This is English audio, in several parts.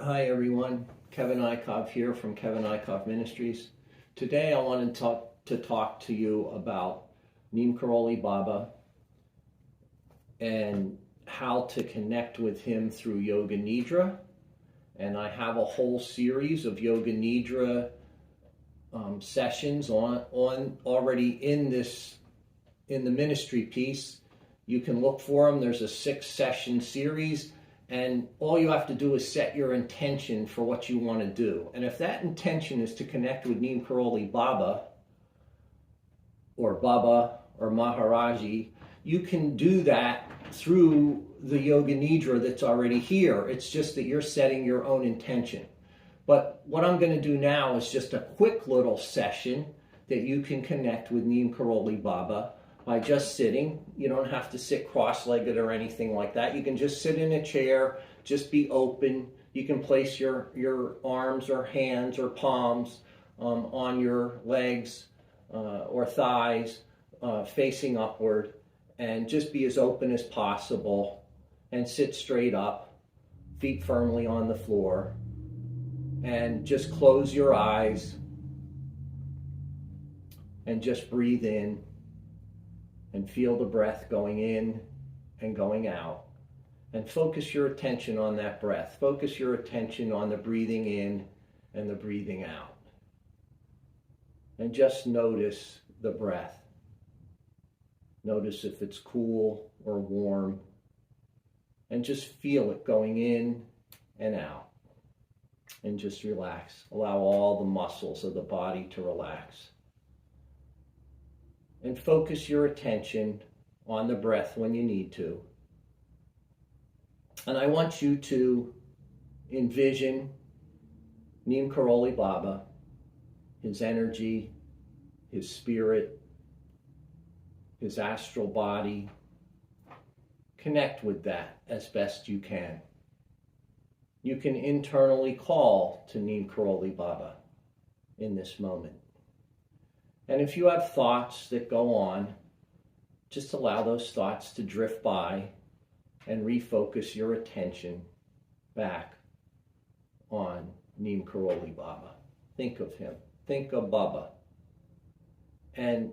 Hi everyone, Kevin Ikov here from Kevin Ikov Ministries. Today I wanted to talk to you about Neem Karoli Baba and how to connect with him through Yoga Nidra. And I have a whole series of Yoga Nidra sessions on already in the ministry piece. You can look for them. There's a 6-session series. And all you have to do is set your intention for what you want to do. And if that intention is to connect with Neem Karoli Baba or Maharaji, you can do that through the Yoga Nidra that's already here. It's just that you're setting your own intention. But what I'm going to do now is just a quick little session that you can connect with Neem Karoli Baba by just sitting. You don't have to sit cross-legged or anything like that. You can just sit in a chair, just be open. You can place your arms or hands or palms on your legs or thighs facing upward, and just be as open as possible and sit straight up, feet firmly on the floor, and just close your eyes and just breathe in. And feel the breath going in and going out. And focus your attention on that breath. Focus your attention on the breathing in and the breathing out. And just notice the breath. Notice if it's cool or warm. And just feel it going in and out. And just relax. Allow all the muscles of the body to relax. And focus your attention on the breath when you need to. And I want you to envision Neem Karoli Baba, his energy, his spirit, his astral body. Connect with that as best you can. You can internally call to Neem Karoli Baba in this moment. And if you have thoughts that go on, just allow those thoughts to drift by and refocus your attention back on Neem Karoli Baba. Think of him. Think of Baba. And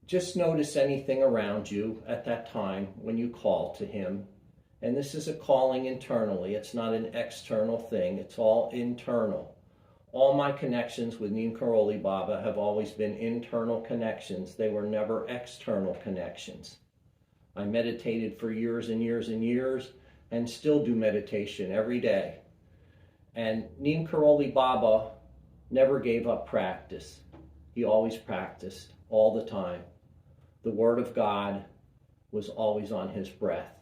just notice anything around you at that time when you call to him. And this is a calling internally. It's not an external thing. It's all internal. All my connections with Neem Karoli Baba have always been internal connections. They were never external connections. I meditated for years and years and years and still do meditation every day. And Neem Karoli Baba never gave up practice. He always practiced all the time. The Word of God was always on his breath,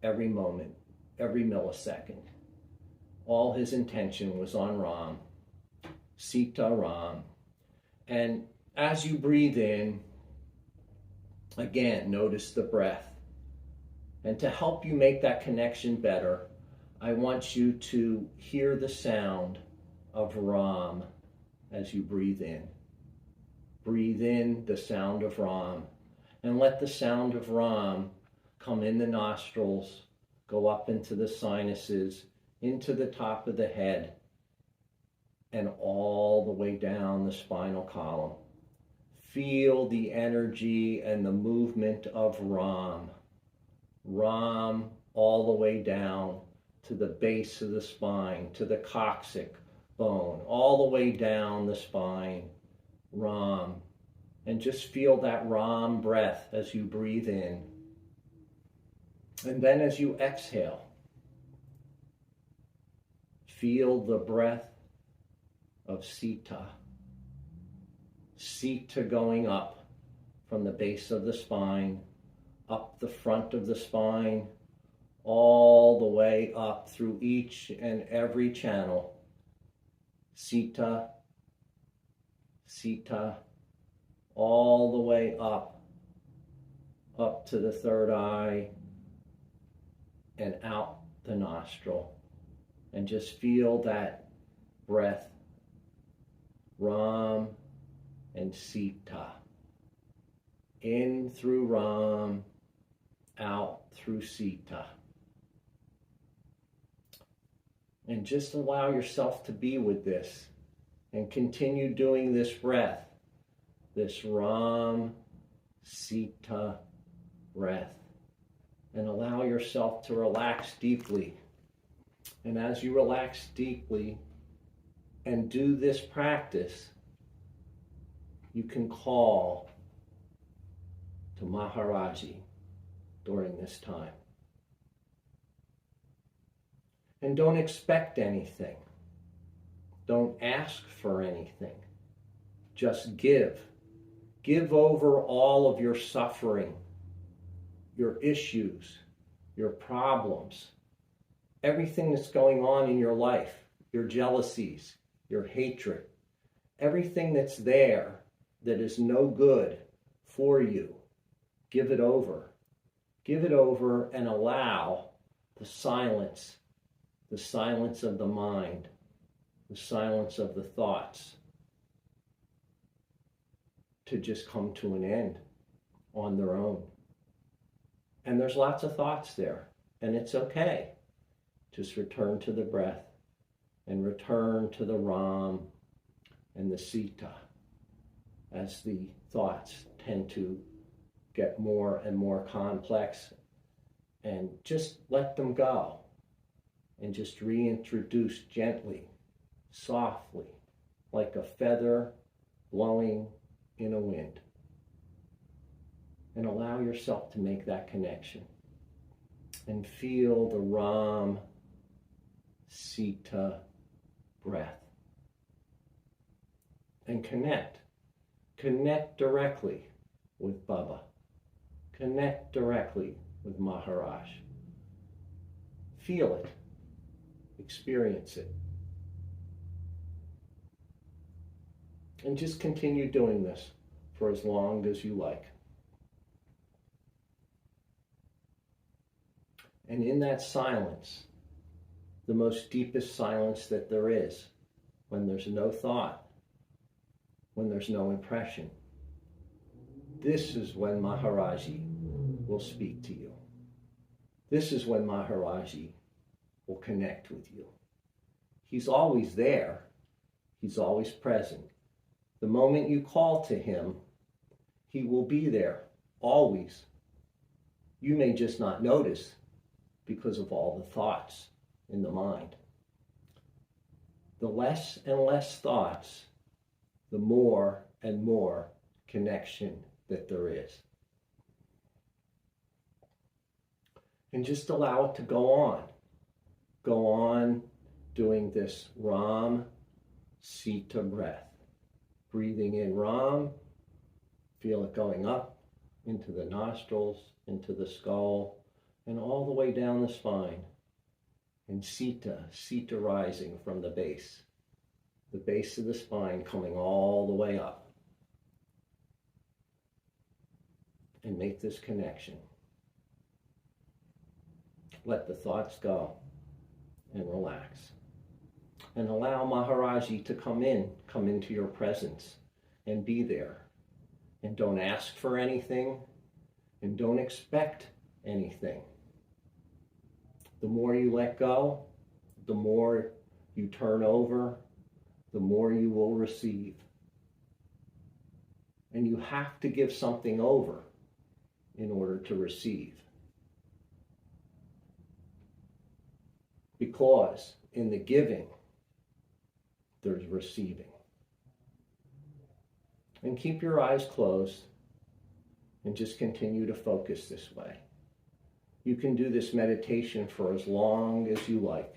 every moment, every millisecond. All his intention was on Ram, Sita Ram. And as you breathe in, again, notice the breath. And to help you make that connection better, I want you to hear the sound of Ram as you breathe in. Breathe in the sound of Ram. And let the sound of Ram come in the nostrils, go up into the sinuses, into the top of the head, and all the way down the spinal column. Feel the energy and the movement of Ram. Ram all the way down to the base of the spine, to the coccyx bone, all the way down the spine. Ram. And just feel that Ram breath as you breathe in. And then as you exhale, feel the breath of Sita. Sita going up from the base of the spine, up the front of the spine, all the way up through each and every channel. Sita, Sita, all the way up to the third eye and out the nostril. And just feel that breath, Ram and Sita. In through Ram, out through Sita. And just allow yourself to be with this and continue doing this breath, this Ram Sita breath. And allow yourself to relax deeply. And as you relax deeply and do this practice, you can call to Maharaji during this time. And don't expect anything. Don't ask for anything. Just give. Give over all of your suffering, your issues, your problems, everything that's going on in your life, your jealousies, your hatred, everything that's there that is no good for you. Give it over. Give it over and allow the silence of the mind, the silence of the thoughts to just come to an end on their own. And there's lots of thoughts there, and it's okay. Just return to the breath and return to the Ram and the Sita as the thoughts tend to get more and more complex, and just let them go and just reintroduce gently, softly, like a feather blowing in a wind. And allow yourself to make that connection and feel the Ram Sita breath. And connect directly with Baba. Connect directly with Maharaj. Feel it. Experience it. And just continue doing this for as long as you like. And in that silence, the most deepest silence that there is, when there's no thought, when there's no impression, this is when Maharaji will speak to you. This is when Maharaji will connect with you. He's always there. He's always present. The moment you call to him, he will be there, always. You may just not notice because of all the thoughts in the mind. The less and less thoughts, the more and more connection that there is. And just allow it to go on. Go on doing this Ram Sita breath. Breathing in Ram, feel it going up into the nostrils, into the skull, and all the way down the spine. And Sita rising from the base of the spine coming all the way up. And make this connection. Let the thoughts go and relax. And allow Maharaji to come into your presence and be there. And don't ask for anything and don't expect anything. The more you let go, the more you turn over, the more you will receive. And you have to give something over in order to receive. Because in the giving, there's receiving. And keep your eyes closed and just continue to focus this way. You can do this meditation for as long as you like.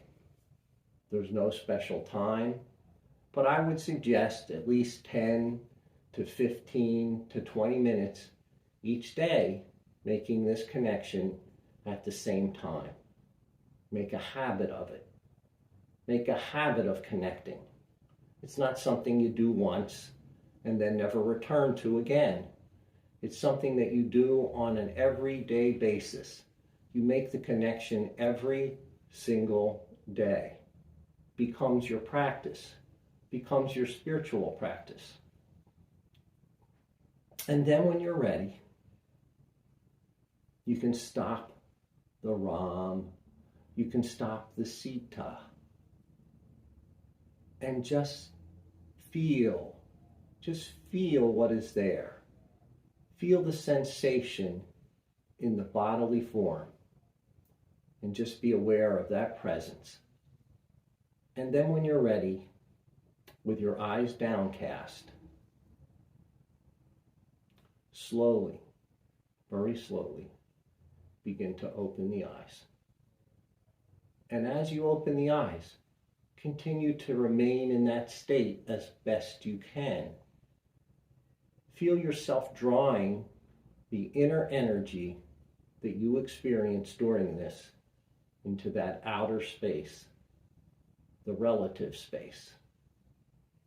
There's no special time, but I would suggest at least 10 to 15 to 20 minutes each day making this connection at the same time. Make a habit of it. Make a habit of connecting. It's not something you do once and then never return to again. It's something that you do on an everyday basis. You make the connection every single day. Becomes your practice. Becomes your spiritual practice. And then when you're ready, you can stop the Ram. You can stop the Sita. and just feel what is there. Feel the sensation in the bodily form, and just be aware of that presence. And then when you're ready, with your eyes downcast, slowly, very slowly, begin to open the eyes. And as you open the eyes, continue to remain in that state as best you can. Feel yourself drawing the inner energy that you experience during this into that outer space, the relative space.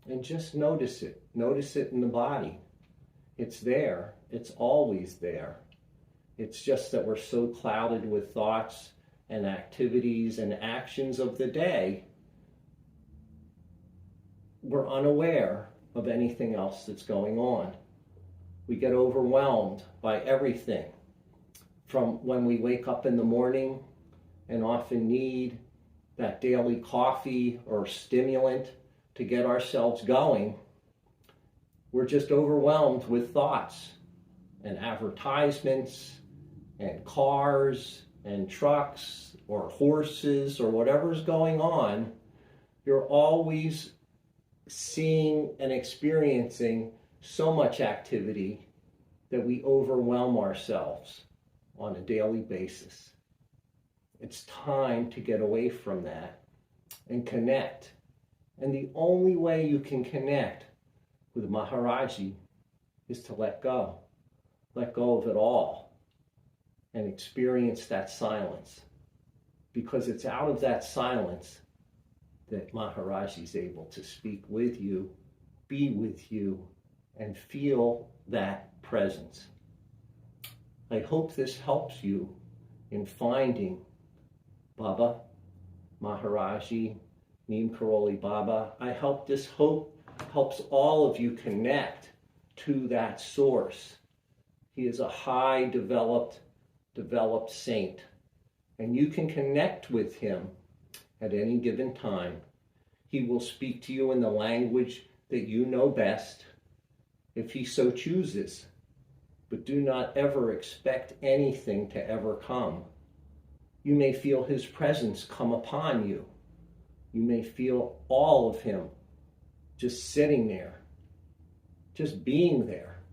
And just notice it. Notice it in the body. It's there. It's always there. It's just that we're so clouded with thoughts and activities and actions of the day, we're unaware of anything else that's going on. We get overwhelmed by everything, from when we wake up in the morning and often need that daily coffee or stimulant to get ourselves going. We're just overwhelmed with thoughts and advertisements and cars and trucks or horses or whatever's going on. You're always seeing and experiencing so much activity that we overwhelm ourselves on a daily basis. It's time to get away from that and connect. And the only way you can connect with Maharaji is to let go. Let go of it all and experience that silence. Because it's out of that silence that Maharaji is able to speak with you, be with you, and feel that presence. I hope this helps you in finding Baba, Maharaji, Neem Karoli Baba. I hope this helps all of you connect to that source. He is a high developed saint, and you can connect with him at any given time. He will speak to you in the language that you know best, if he so chooses. But do not ever expect anything to ever come. You may feel his presence come upon you. You may feel all of him just sitting there, just being there,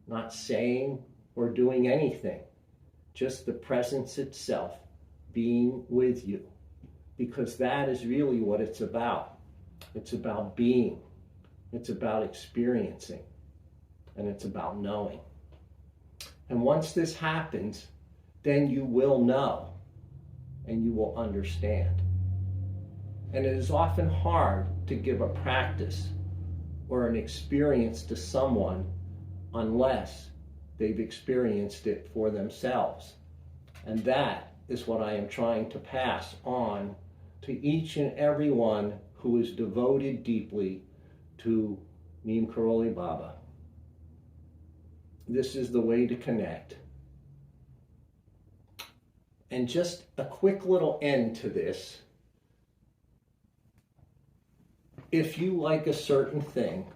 not saying or doing anything, just the presence itself being with you. Because that is really what it's about. It's about being. It's about experiencing. And it's about knowing. And once this happens, then you will know and you will understand. And it is often hard to give a practice or an experience to someone unless they've experienced it for themselves. And that is what I am trying to pass on to each and every one who is devoted deeply to Neem Karoli Baba. This is the way to connect. And just a quick little end to this. If you like a certain thing,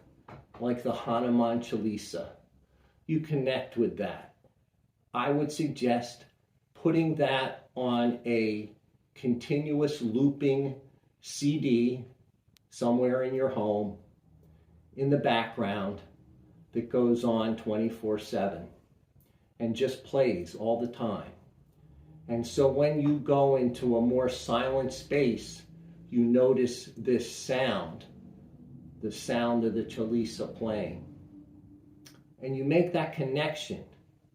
like the Hanuman Chalisa, you connect with that. I would suggest putting that on a continuous looping CD somewhere in your home, in the background, that goes on 24/7 and just plays all the time. And so when you go into a more silent space, you notice this sound, the sound of the Chalisa playing. And you make that connection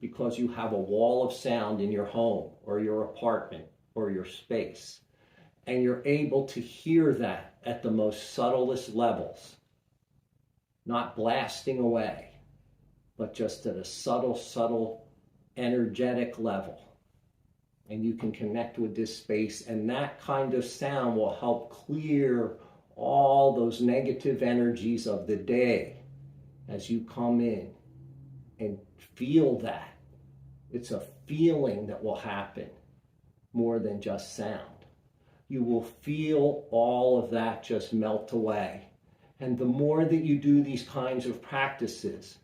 because you have a wall of sound in your home or your apartment or your space. And you're able to hear that at the most subtlest levels, not blasting away, but just at a subtle, energetic level. And you can connect with this space, and that kind of sound will help clear all those negative energies of the day as you come in and feel that. It's a feeling that will happen more than just sound. you will feel all of that just melt away. And the more that you do these kinds of practices,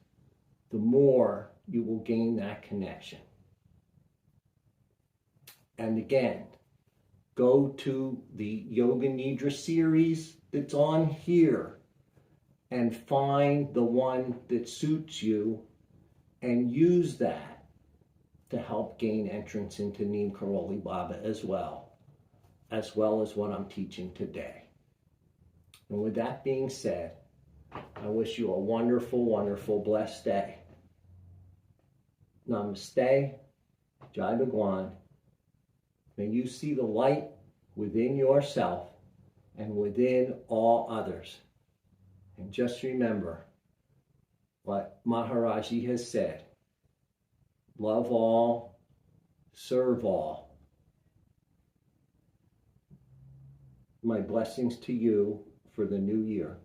the more you will gain that connection. And again, go to the Yoga Nidra series that's on here and find the one that suits you and use that to help gain entrance into Neem Karoli Baba as well as what I'm teaching today. And with that being said, I wish you a wonderful, wonderful, blessed day. Namaste, Jai Bhagwan. May you see the light within yourself and within all others. And just remember what Maharaji has said: love all, serve all. My blessings to you for the new year.